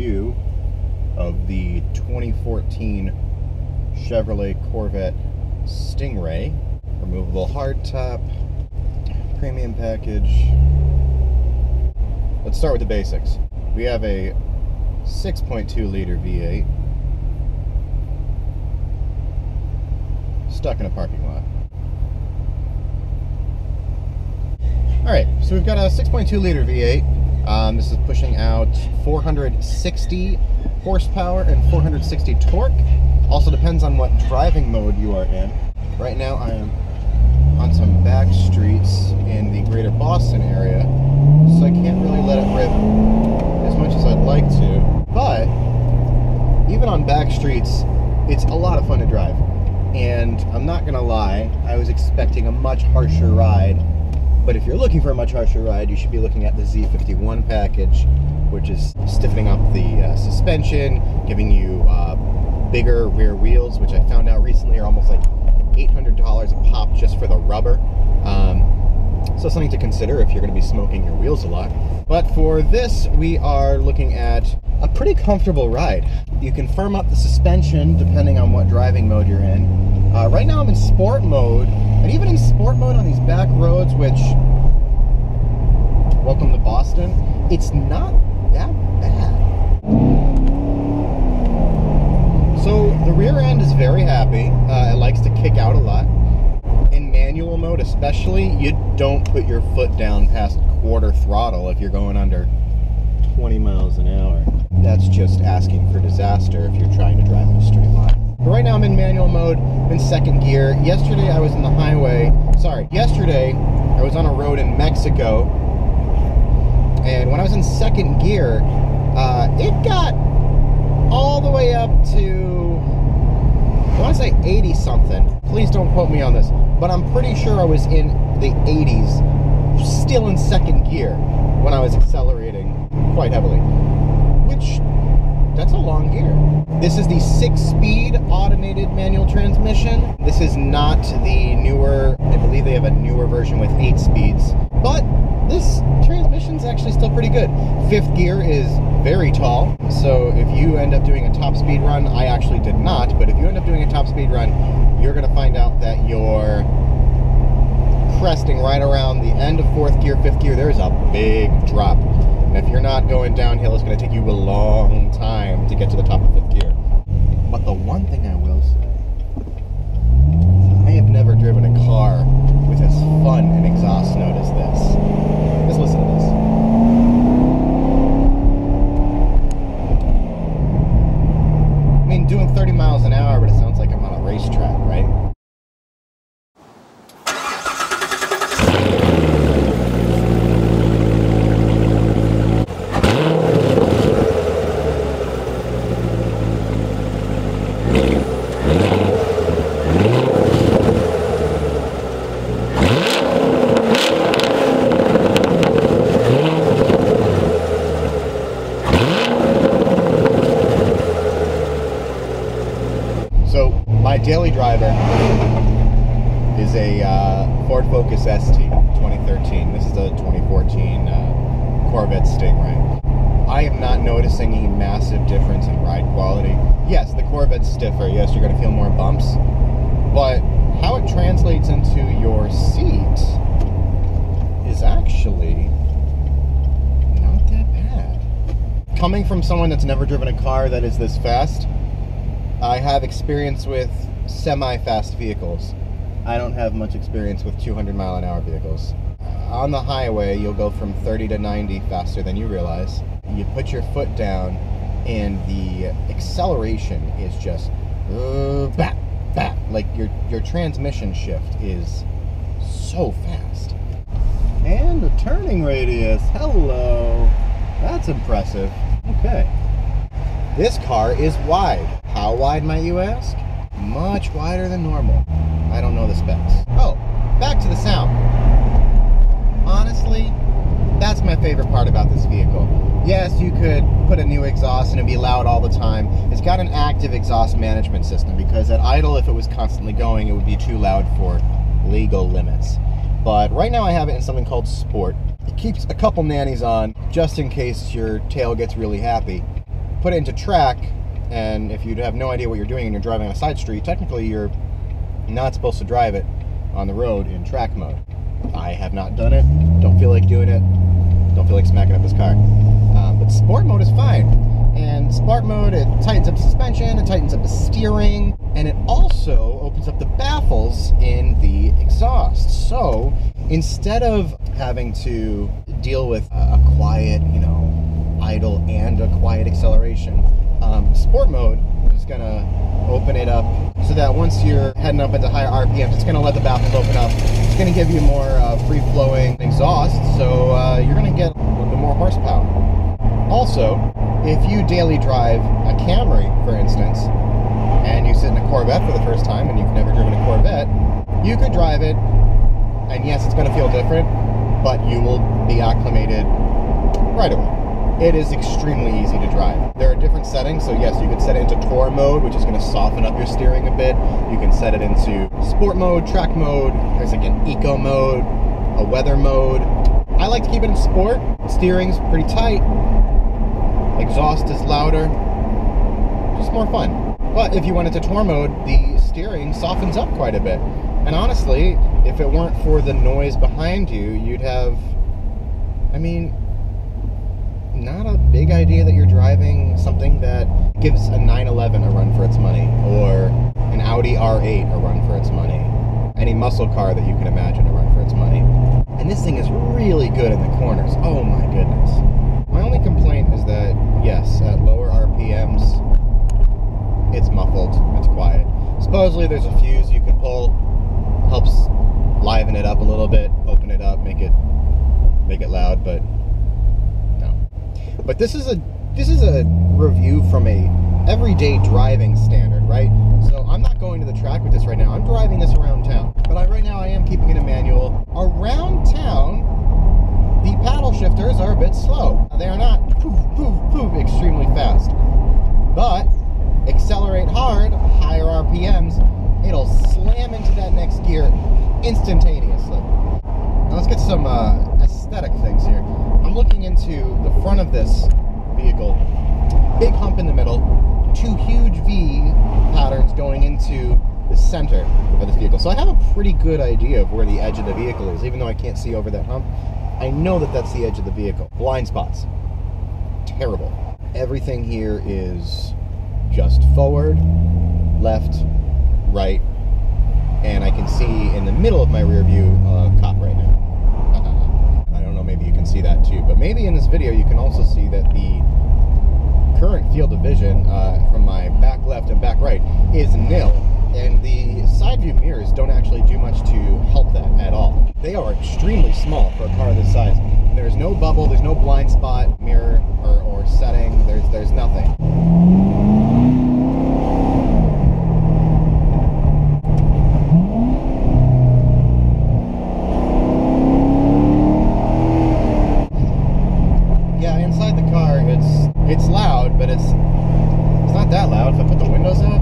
review of the 2014 Chevrolet Corvette Stingray. Removable hardtop, premium package. Let's start with the basics. We have a 6.2 liter V8 stuck in a parking lot. Alright, so we've got a 6.2 liter V8. This is pushing out 460 horsepower and 460 torque. Also depends on what driving mode you are in. Right now I am on some back streets in the greater Boston area, so I can't really let it rip as much as I'd like to. But even on back streets, it's a lot of fun to drive. And I'm not gonna lie, I was expecting a much harsher ride. But if you're looking for a much harsher ride, you should be looking at the Z51 package, which is stiffening up the suspension, giving you bigger rear wheels, which I found out recently are almost like $800 a pop just for the rubber. So something to consider if you're going to be smoking your wheels a lot. But for this, we are looking at a pretty comfortable ride. You can firm up the suspension depending on what driving mode you're in. Right now I'm in sport mode, and even in sport mode on these back roads, which, welcome to Boston, it's not that bad. So the rear end is very happy. It likes to kick out a lot. In manual mode especially, you don't put your foot down past quarter throttle if you're going under 20 miles an hour. That's just asking for disaster if you're trying to drive in a straight line. But right now I'm in manual mode, in second gear. Yesterday I was in the highway. Yesterday I was on a road in Mexico, and when I was in second gear, it got all the way up to, I want to say 80 something. Please don't quote me on this, but I'm pretty sure I was in the 80s, still in second gear when I was accelerating quite heavily, which, that's a long gear. This is the 6-speed automated manual transmission. This is not the newer, I believe they have a newer version with 8 speeds, but this transmission's actually still pretty good. Fifth gear is very tall, so if you end up doing a top speed run, I actually did not, but if you end up doing a top speed run, you're gonna find out that you're cresting right around the end of fourth gear, fifth gear. There's a big drop. And if you're not going downhill, it's gonna take you a long time to get to the top of fifth gear. But the one thing I will say, I have never driven a car with as fun an exhaust note as this. Just listen to this. I mean, doing 30 miles an hour, but it sounds like I'm on a racetrack, right? My daily driver is a Ford Focus ST 2013. This is the 2014 Corvette Stingray. I am not noticing any massive difference in ride quality. Yes, the Corvette's stiffer. Yes, you're going to feel more bumps. But how it translates into your seat is actually not that bad. Coming from someone that's never driven a car that is this fast, I have experience with semi-fast vehicles. I don't have much experience with 200-mile-an-hour vehicles. On the highway, you'll go from 30 to 90 faster than you realize. You put your foot down, and the acceleration is just bap, bap. Like your transmission shift is so fast. And the turning radius, hello. That's impressive. Okay. This car is wide. How wide, might you ask? Much wider than normal. I don't know the specs. Oh, back to the sound. Honestly, that's my favorite part about this vehicle. Yes, you could put a new exhaust and it'd be loud all the time. It's got an active exhaust management system because at idle, if it was constantly going, it would be too loud for legal limits. But right now I have it in something called Sport. It keeps a couple nannies on just in case your tail gets really happy. put it into track, and if you have no idea what you're doing and you're driving on a side street, technically you're not supposed to drive it on the road in track mode. I have not done it, don't feel like doing it, don't feel like smacking up this car. But sport mode is fine. And sport mode, it tightens up the suspension, it tightens up the steering, and it also opens up the baffles in the exhaust. So instead of having to deal with a quiet, idle and a quiet acceleration, sport mode is gonna open it up so that once you're heading up into higher RPMs, it's gonna let the baffles open up. It's gonna give you more free-flowing exhaust, so you're gonna get a little bit more horsepower. Also, if you daily drive a Camry, for instance, and you sit in a Corvette for the first time and you've never driven a Corvette, you could drive it, and yes, it's going to feel different, but you will be acclimated right away. It is extremely easy to drive. There are different settings, so yes, you can set it into tour mode, which is going to soften up your steering a bit. You can set it into sport mode, track mode, there's like an eco mode, a weather mode. I like to keep it in sport. Steering's pretty tight. Exhaust is louder, just more fun. But if you went into tour mode, the steering softens up quite a bit. And honestly, if it weren't for the noise behind you, you'd have, not a big idea that you're driving something that gives a 911 a run for its money, or an Audi R8 a run for its money, any muscle car that you can imagine a run for its money. And this thing is really good in the corners. Oh my goodness. My only complaint is that, yes, at lower RPMs, it's muffled, it's quiet. Supposedly there's a fuse you can pull, helps liven it up a little bit, open it up, make it loud, but no. But this is a review from a everyday driving standard, right? So I'm not going to the track with this right now, I'm driving this around town. But right now I am keeping it in manual. Around town, the paddle shifters are a bit slow. They are not poof, poof, poof extremely fast. But accelerate hard, higher RPMs, it'll slam into that next gear instantaneously. Now let's get some aesthetic things here. I'm looking into the front of this vehicle. Big hump in the middle, two huge V patterns going into the center of this vehicle. So I have a pretty good idea of where the edge of the vehicle is, even though I can't see over that hump. I know that that's the edge of the vehicle. Blind spots. Terrible. Everything here is just forward, left, right, and I can see in the middle of my rear view a cop right now. I don't know, maybe you can see that too, but maybe in this video you can also see that the current field of vision from my back left and back right is nil, and the side view mirrors don't actually do much to help that at all. They are extremely small for a car this size. There's no bubble, there's no blind spot mirror or setting, there's nothing. Yeah, inside the car it's loud, but it's not that loud. If I put the windows up,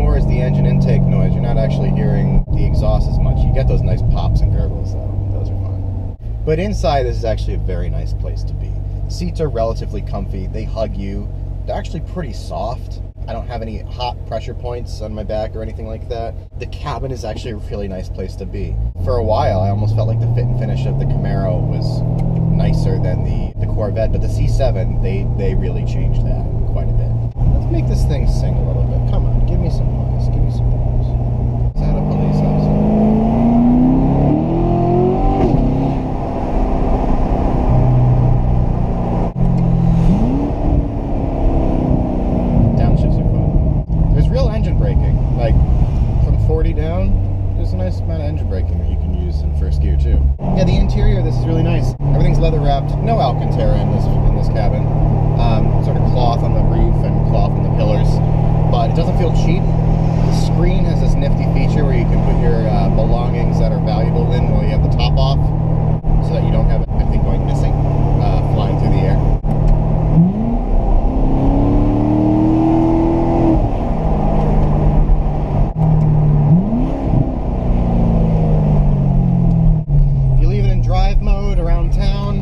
is the engine intake noise. You're not actually hearing the exhaust as much. You get those nice pops and gurgles though. Those are fun. But inside, this is actually a very nice place to be. The seats are relatively comfy. They hug you. They're actually pretty soft. I don't have any hot pressure points on my back or anything like that. The cabin is actually a really nice place to be. For a while, I almost felt like the fit and finish of the Camaro was nicer than the Corvette, but the C7, they really changed that quite a bit. Let's make this thing sing a little bit. Come on, give me some noise. Give me some noise. Is that a police officer? Downshifts are fun. There's real engine braking. Like, from 40 down, there's a nice amount of engine braking that you can use in first gear too. Yeah, the interior of this is really nice. Everything's leather wrapped. No Alcantara in this cabin. Sort of cloth on the roof and cloth on the pillars, but it doesn't feel cheap. The screen has this nifty feature where you can put your belongings that are valuable in while you have the top off, so that you don't have anything going missing, flying through the air. If you around town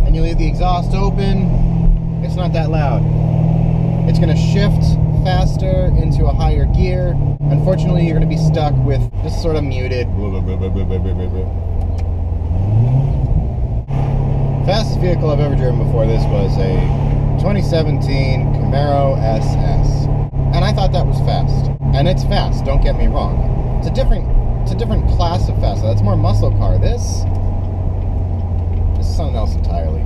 and you leave the exhaust open, it's not that loud. It's going to shift faster into a higher gear. Unfortunately, you're going to be stuck with this sort of muted. Fastest vehicle I've ever driven before this was a 2017 Camaro SS. And I thought that was fast. And it's fast, don't get me wrong. It's a different class of fast. That's more muscle car. This is something else entirely.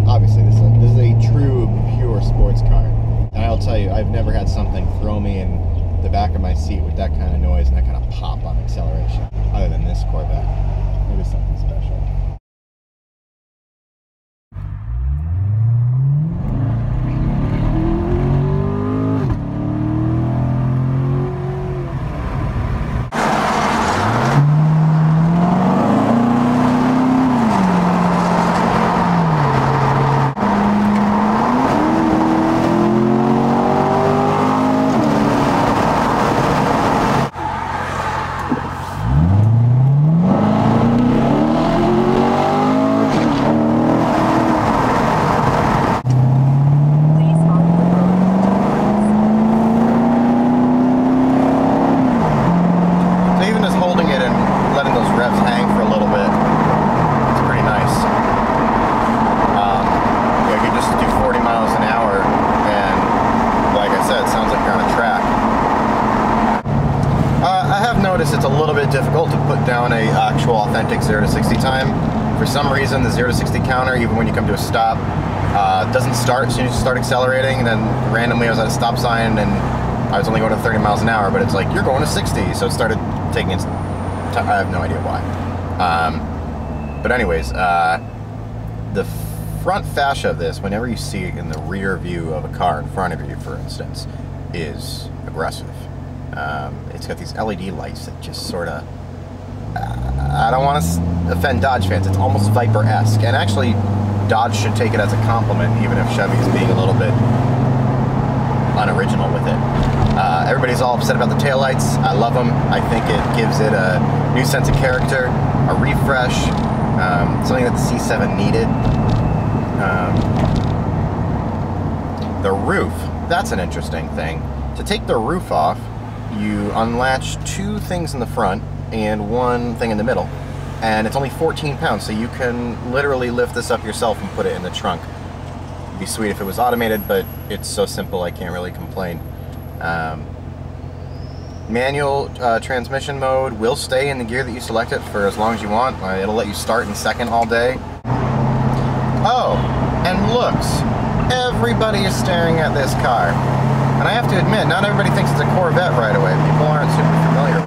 Obviously, this is a true, pure sports car. And I'll tell you, I've never had something throw me in the back of my seat with that kind of noise and that kind of pop on acceleration. Other than this Corvette. It was something special. It's a little bit difficult to put down a actual authentic 0 to 60 time. For some reason, the 0 to 60 counter, even when you come to a stop, doesn't start as soon as you start accelerating. And then randomly I was at a stop sign and I was only going to 30 miles an hour, but it's like, you're going to 60. So it started taking its I have no idea why. But anyways, the front fascia of this, whenever you see it in the rear view of a car in front of you, for instance, is aggressive. It's got these LED lights that just sort of, I don't want to offend Dodge fans, it's almost Viper-esque, and actually Dodge should take it as a compliment, even if Chevy is being a little bit unoriginal with it. Everybody's all upset about the taillights. I love them. I think it gives it a new sense of character, a refresh, something that the C7 needed. The roof, that's an interesting thing. To take the roof off, you unlatch two things in the front and one thing in the middle, and it's only 14 pounds, so you can literally lift this up yourself and put it in the trunk. It'd be sweet if it was automated, but it's so simple I can't really complain. Manual transmission mode will stay in the gear that you select it for as long as you want. It'll let you start in second all day. Oh, and looks, everybody is staring at this car. And I have to admit, not everybody thinks it's a Corvette right away. People aren't super familiar.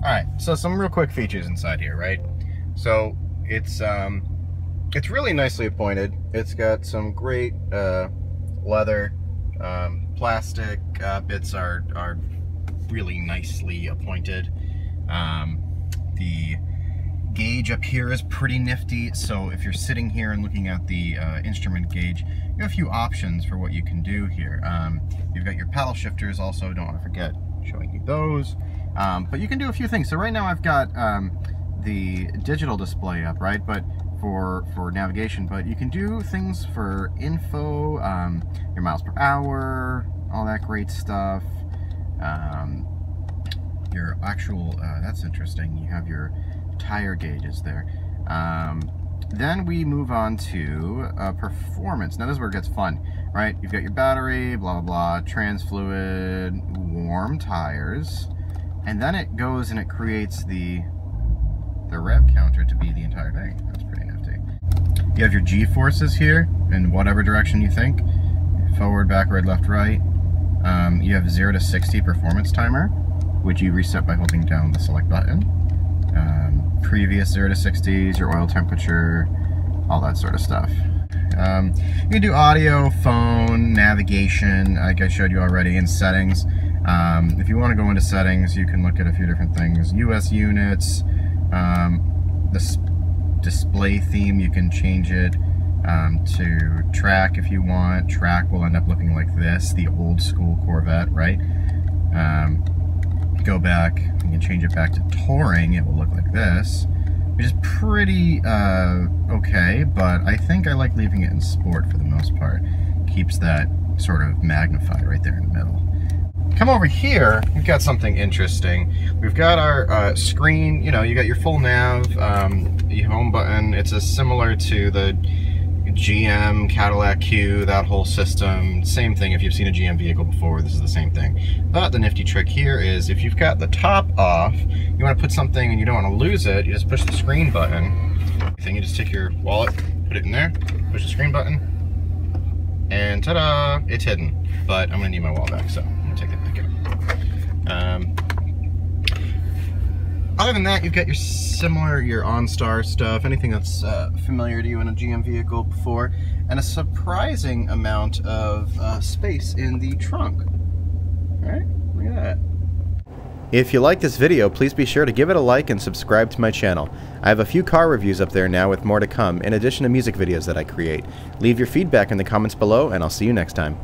Alright, so some real quick features inside here, right? So it's really nicely appointed. It's got some great leather, plastic bits are really nicely appointed. The gauge up here is pretty nifty, so if you're sitting here and looking at the instrument gauge, you have a few options for what you can do here. You've got your paddle shifters also, don't want to forget showing you those. But you can do a few things. So right now I've got the digital display up, right? But for navigation, but you can do things for info, your miles per hour, all that great stuff. Your actual, that's interesting, you have your tire gauges there. Then we move on to performance. Now this is where it gets fun, right? You've got your battery, blah, blah, blah, trans fluid, warm tires, and then it goes and it creates the rev counter to be the entire thing. That's pretty nifty. You have your G-forces here in whatever direction you think. Forward, backward, left, right. You have 0 to 60 performance timer, which you reset by holding down the select button. Previous 0 to 60s, your oil temperature, all that sort of stuff. You can do audio, phone, navigation, like I showed you already, in settings. If you want to go into settings, you can look at a few different things. US units, the display theme, you can change it. to track if you want. Track will end up looking like this, the old school Corvette, right? Go back, you can change it back to touring, it will look like this, which is pretty okay, but I think I like leaving it in sport for the most part. Keeps that sort of magnified right there in the middle. Come over here, we've got something interesting. We've got our screen, you know, you got your full nav, your home button. It's similar to the GM, Cadillac Q, that whole system. Same thing if you've seen a GM vehicle before, this is the same thing. But the nifty trick here is if you've got the top off, you want to put something and you don't want to lose it, you just push the screen button. Then you just take your wallet, put it in there, push the screen button, and ta-da, it's hidden. But I'm gonna need my wallet back, so I'm gonna take that back out. Other than that, you've got your similar, your OnStar stuff, anything that's familiar to you in a GM vehicle before, and a surprising amount of space in the trunk. All right, look at that. If you like this video, please be sure to give it a like and subscribe to my channel. I have a few car reviews up there now with more to come, in addition to music videos that I create. Leave your feedback in the comments below, and I'll see you next time.